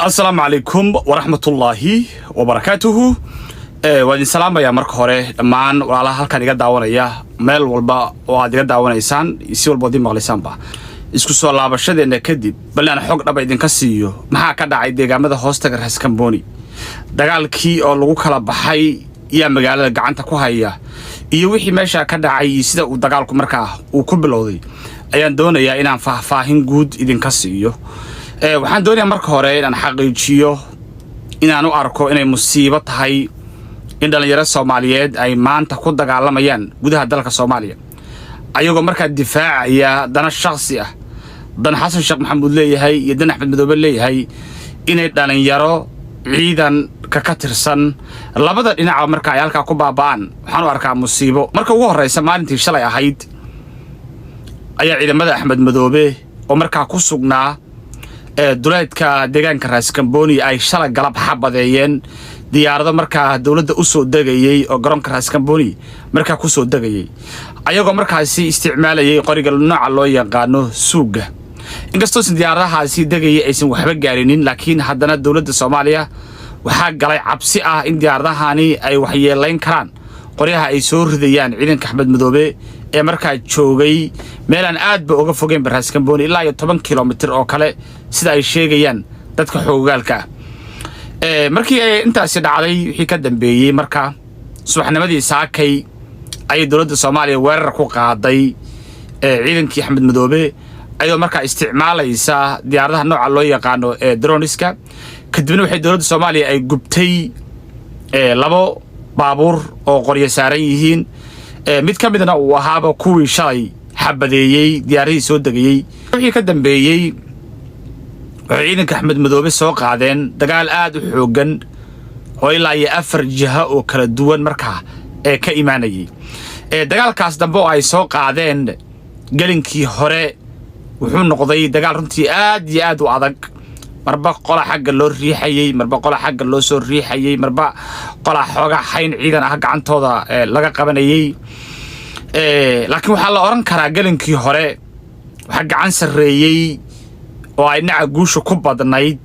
السلام عليكم ورحمة الله وبركاته. وادي سلام يا مرك هوري دمان ولا halkan iga daawanaya meel walba oo aad iga daawanaysaan si walba diin maqlaysaan ba isku soo laabashadeena kadib balan xog dhab idin ka siiyo maxaa ka dhacay deegaamada hoostaga Raskamboni dagaalkii oo lagu kala baxay iyo magaalada gacanta ku haya iyo wixii meesha ka dhacay sida uu dagaalku markaa uu ku bilowday ayaan doonayaa inaan faahfaahin guud idin ka siiyo waxaan doonayaa marka hore inaan xaqiijiyo inaan u arko inay musiibo tahay in dhalinyarada Soomaaliyeed ay maanta ku dagaalamayaan gudaha dalka Soomaaliya ayagoo markaa difaacaya dana shakhsi ah dan Xasan Sheekh Maxamuud leeyahay iyo dan Axmed Madoobe leeyahay inay dhalinyaro ciidan ka tirsan labada dhinac markaa ay halka ku baabaan waxaan u arkaa musiibo marka ugu horeysa maalintii shalay ahayd ayaa ciidamada Axmed Madoobe oo markaa ku sugnaa duleedka deegaanka Raskamboni ay shalay galab xabadeeyeen diyaarado markaa dawladda u soo dagayay oo garoonka Raskamboni markaa ku soo dagayay ayagoo markaasi isticmaalayay qoriga nooca loo yaqaano suuga inkastoo diyaaradahaasi dagayay aysan waxba gaarinin laakiin haddana dawladda Soomaaliya waxaa galay cabsi ah in diyaaradahani ay waxyeelayn karaan qoryaha ay soo ridayaan ciidanka Axmed Madoobe ee markaa joogay meel aan aad ba uga fogeyn Raskamboni ilaa 10 kilomitir oo kale sida ay sheegayaan dadka xoogaalka markii ay intaasi dhacday wixii ka dambeeyay markaa subaxnimadii saakay ay dawladda Soomaaliya weerar ku qaaday ciidankii Axmed Madoobe ayuu markaa isticmaalaysa diyaaradaha nooca loo yaqaano droniska kadibna waxay dawladda Soomaaliya ay gubtay labo baabuur oo qoryo saaran yihiin mid ka midna uu ahaaba kuwii shalay xabadeeyay diyaaradii soo dagayay wixii ka dambeeyay ciidanka Axmed Madoobe soo qaadeen dagaal aad u xoogan oo ilaa 4 jiha oo kala duwan markaa ka imaanayay dagaalkaas dambe oo ay soo qaadeen galinkii hore wuxuu noqday dagaal runtii aad iyo aad u adag marba qola xagga loo riixayay marba qola xagga loo soo riixayay marba qola xooga xayn ciidan ah gacantooda laga qabanayay laakiin waxa la oran karaa galinkii hore waxa gacan sareeyay oo ay dhinaca guusha ku badnayd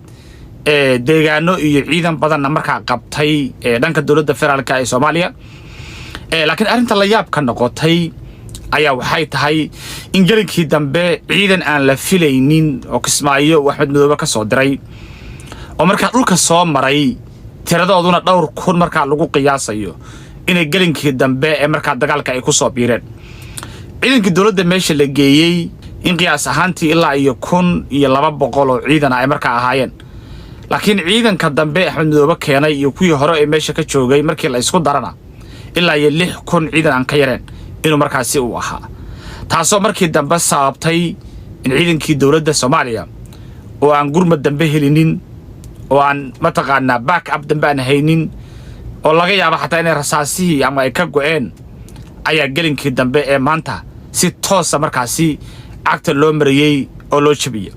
deegaano iyo ciidan badan markaa qabtay dhanka dawladda federaalka ee Soomaaliya laakiin arinta la yaab ka noqotay ayaa waxay tahay in galinkii dambe ciidan aan la filaynin oo Kismaayo Axmed Madoobe ka soo diray oo markaa dhulka soo maray tiradooduna dhowr kun markaa lagu qiyaasayo inay galinkii dambe ee markaa dagaalka ay ku soo biireen ciidankii dawladda meesha la geeyay in qiyaas ahaantii ilaa iyo 1200 oo ciidan ay markaa ahaayeen laakiin ciidanka dambe Axmed Madoobe keenay iyo kuwii hore ee meesha ka joogay markii la isku darana ilaa iyo 6000 ciidan aan ka yareen inuu markaasi uu ahaa taasoo markii dambe sababtay in ciidankii dawladda Soomaaliya oo aan gurmad dambe helinin oo aan mataqaana back up dambe aan haynin oo laga yaabo xataa inay rasaasihii ama ay ka go'een ayaa galinkii dambe ee maanta si toos ah markaasi cagta loo mariyay oo loo jabiyay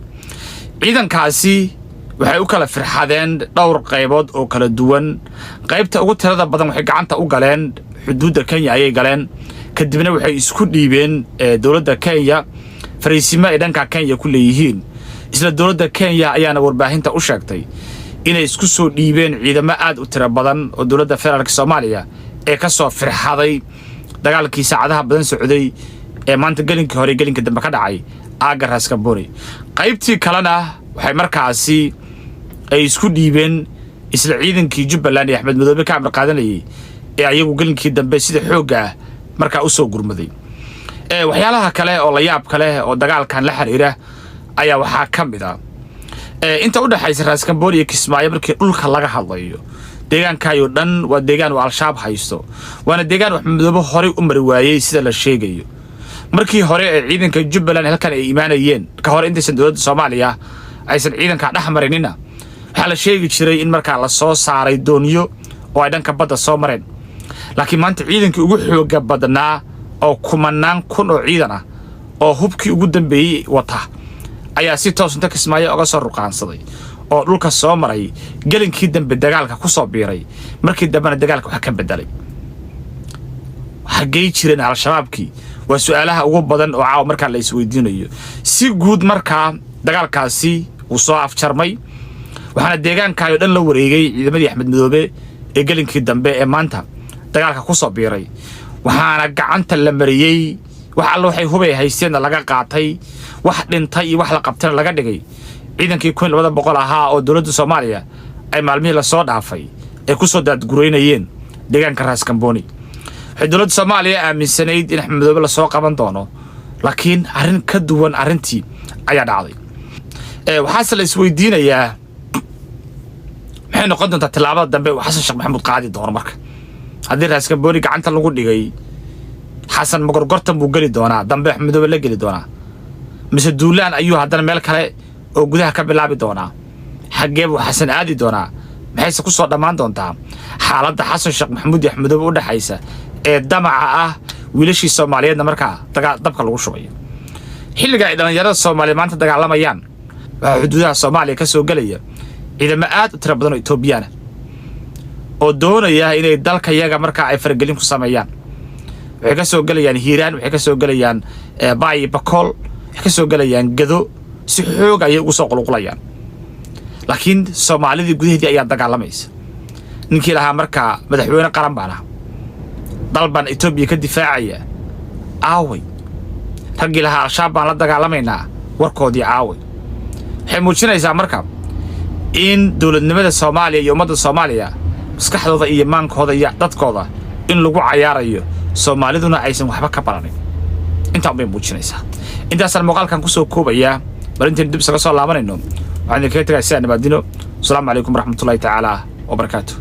ciidankaasi waxay u kala firxadeen dhowr qaybood oo kala duwan qaybta ugu tirada badan waxay gacanta u galeen xuduudda Kenya ayay galeen kadibna waxay isku dhiibeen dawladda Kenya fariisimo ay dhanka Kenya ku leeyihiin isla dawladda Kenya ayaana warbaahinta u sheegtay inay isku soo dhiibeen ciidamo aad u tiro badan oo dawladda federaalka Soomaaliya ee ka soo firxaday dagaalkii saacadaha badan socday ee maanta galinkii hore galinkii dambe ka dhacay aaga Raskamboni qaybtii kalena waxay markaasi ay isku dhiibeen isla ciidankii Jubbaland ee Axmed Madoobe ka amar qaadanayay ee ayagu galinkii dambe sida xooga markaa u soo gurmaday waxyaalaha kale oo la yaab kale oo dagaalkan la xiriira ayaa waxa kamid ah inta u dhaxaysa Raskamboni iyo Kismaayo markii dhulka laga hadlayo deegaankaayo dhan waa deegaan oo al-shabaab haysto waana deegaan Axmed Madoobe hore u mari waayay sida la sheegayo markii hore ee ciidanka Jubbaland halkan ay imaanayeen ka hor inta dawladda Soomaaliya aysan ciidanka dhaxmarinina waxa la sheegi jiray in markaa la soo saaray dooniyo oo ay dhanka badda soo mareen laakiin maanta ciidankii ugu xooga badnaa oo kumanaan kun oo ciidan ah oo hubkii ugu dambeeyay wata ayaa si toos inta Kismaayo uga soo ruqaansaday oo dhulka soo maray galinkii dambe dagaalka ku soo biiray markii dambena dagaalka waxa ka bedelay waxa geey jireen al-shabaabkii waa su'aalaha ugu badan oo caaw markaa la isweydiinayo si guud markaa dagaalkaasi uu soo afjarmay waxaana deegaankaayo dhan la wareegay ciidamadii Axmed Madoobe ee galinkii dambe ee maanta dagaalka ku soo biiray waxaana gacanta la mariyay wax alla waxay hubay haysteen laga qaatay wax dhintay iyo wax la qabtay laga dhigay ciidankii 1200 ahaa oo dawladda Soomaaliya ay maalmihii la soo dhaafay ee ku soo daadgureynayeen deegaanka Raas Kamboni dawladda Soomaaliya aaminsanayd in Axmed Madoobe la soo qaban doono laakiin arrin ka duwan arrintii ayaa dhacday waxaase la isweydiinayaa maxay noqon doontaa tilaabada dambe oo Xasan Sheekh Maxamuud qaadi doono marka haddii Raas Kamboni gacanta lagu dhigay xasan magorgortan buu gali doonaa dambe Axmed Madoobe la gali doonaa mise duulaan ayuu haddana meel kale oo gudaha ka bilaabi doonaa xagee buu xasan aadi doonaa maxayse ku soo dhammaan doontaa xaaladda Xasan Sheekh Maxamuud iyo Axmed Madoobe u dhaxaysa ee damaca ah wiilashii Soomaaliyeedna markaa dabka lagu shubayo xilliga ay dhalinyarada Soomaaliyeed maanta dagaalamayaan waxa xuduudaha Soomaaliya ka soo galaya ciidamo aad u tiro badan oo Itoobiyaan oo doonaya inay dalka yaga markaa ay faragelin ku sameeyaan waxay ka soo galayaan Hiiraan waxay ka soo galayaan Baay Bakool waxay ka soo galayaan Gado si xoog ay ugu soo qulqulayaan laakiin Soomaalida gudaheedii ayaa dagaalamaysa ninkii lahaa markaa madaxweyne qaran baan dalban Itoobiya ka difaacaya aaway ragii lahaa al-shabaab baan la dagaalamayna warkoodii aaway waxay muujinaysaa markaa in dawladnimada Soomaaliya iyo ummadda Soomaaliya maskaxdooda iyo maankooda iyo dadkooda in lagu cayaarayo Soomaaliduna aysan waxba ka baranin inta bay muujinaysaa intaasaan muuqaalkan ku soo koobaya barinteen dib isaga soo laabanayno waxaan idinkaga tagay si aan nabadino asalaamu calaykum waraxmatullaahi tacaala wabarakaatuh